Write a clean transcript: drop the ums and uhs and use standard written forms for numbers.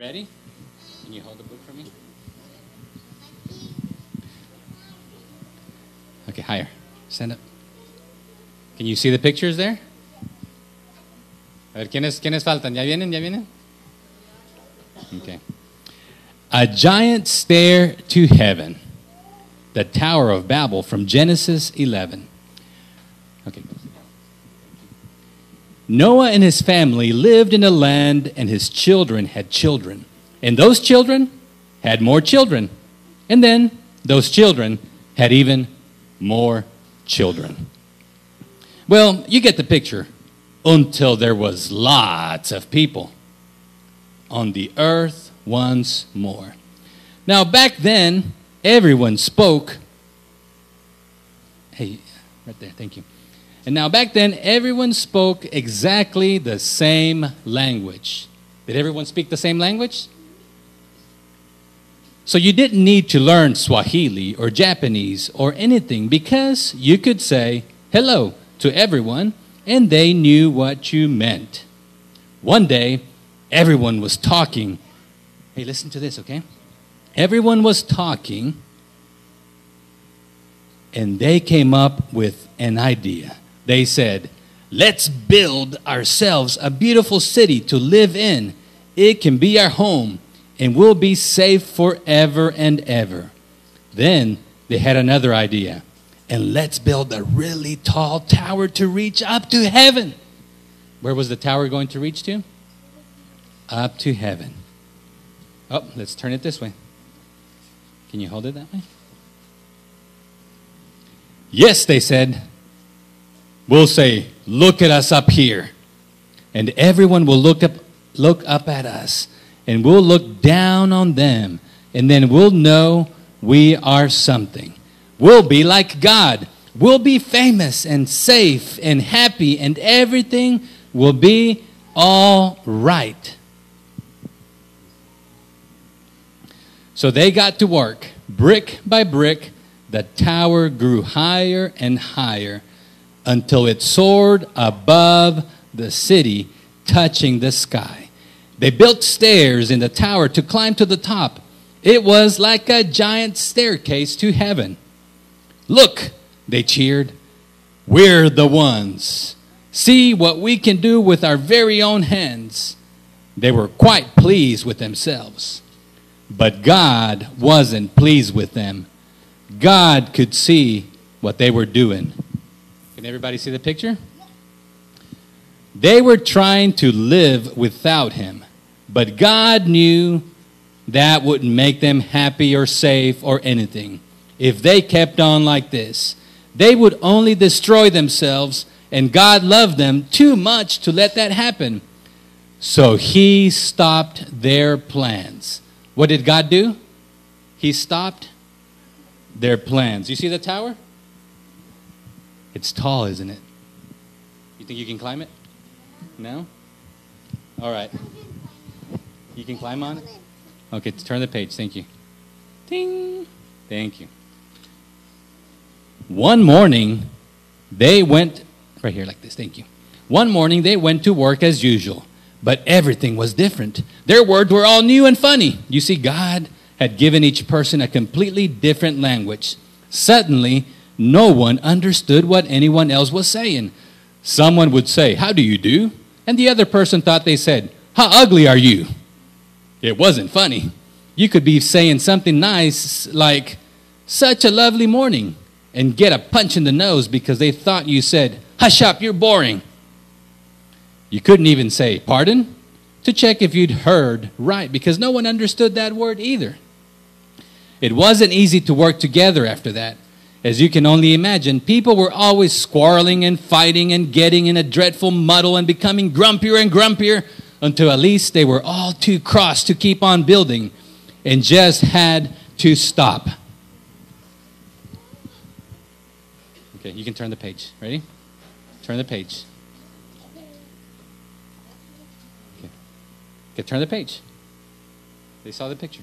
Ready? Can you hold the book for me? Okay, higher. Stand up. Can you see the pictures there? A ver, ¿quiénes faltan? ¿Ya vienen? ¿Ya vienen? Okay. A giant stair to heaven. The Tower of Babel from Genesis 11. Okay. Noah and his family lived in a land, and his children had children. And those children had more children. And then those children had even more children. Well, you get the picture. Until there was lots of people on the earth once more. Now, back then, everyone spoke. Hey, right there, thank you. And now, back then, everyone spoke exactly the same language. Did everyone speak the same language? So you didn't need to learn Swahili or Japanese or anything, because you could say hello to everyone and they knew what you meant. One day, everyone was talking. Hey, listen to this, okay? Everyone was talking, and they came up with an idea. They said, let's build ourselves a beautiful city to live in. It can be our home, and we'll be safe forever and ever. Then they had another idea. And let's build a really tall tower to reach up to heaven. Where was the tower going to reach to? Up to heaven. Oh, let's turn it this way. Can you hold it that way? Yes, they said. We'll say, look at us up here. And everyone will look up at us. And we'll look down on them. And then we'll know we are something. We'll be like God. We'll be famous and safe and happy, and everything will be all right. So they got to work. Brick by brick, the tower grew higher and higher until it soared above the city, touching the sky. They built stairs in the tower to climb to the top. It was like a giant staircase to heaven. Look, they cheered. We're the ones. See what we can do with our very own hands. They were quite pleased with themselves. But God wasn't pleased with them. God could see what they were doing. Can everybody see the picture? They were trying to live without him. But God knew that wouldn't make them happy or safe or anything. If they kept on like this, they would only destroy themselves, and God loved them too much to let that happen. So he stopped their plans. What did God do? He stopped their plans. You see the tower? It's tall, isn't it? You think you can climb it? No? All right. You can climb on it? Okay, turn the page. Thank you. Ding. Thank you. One morning, they went, right here like this, thank you. One morning, they went to work as usual, but everything was different. Their words were all new and funny. You see, God had given each person a completely different language. Suddenly, no one understood what anyone else was saying. Someone would say, how do you do? And the other person thought they said, how ugly are you? It wasn't funny. You could be saying something nice like, such a lovely morning, and get a punch in the nose because they thought you said, hush up, you're boring. You couldn't even say, pardon, to check if you'd heard right, because no one understood that word either. It wasn't easy to work together after that. As you can only imagine, people were always quarreling and fighting and getting in a dreadful muddle and becoming grumpier and grumpier until at least they were all too cross to keep on building and just had to stop. Okay, you can turn the page. Ready? Turn the page. Okay, turn the page. They saw the picture.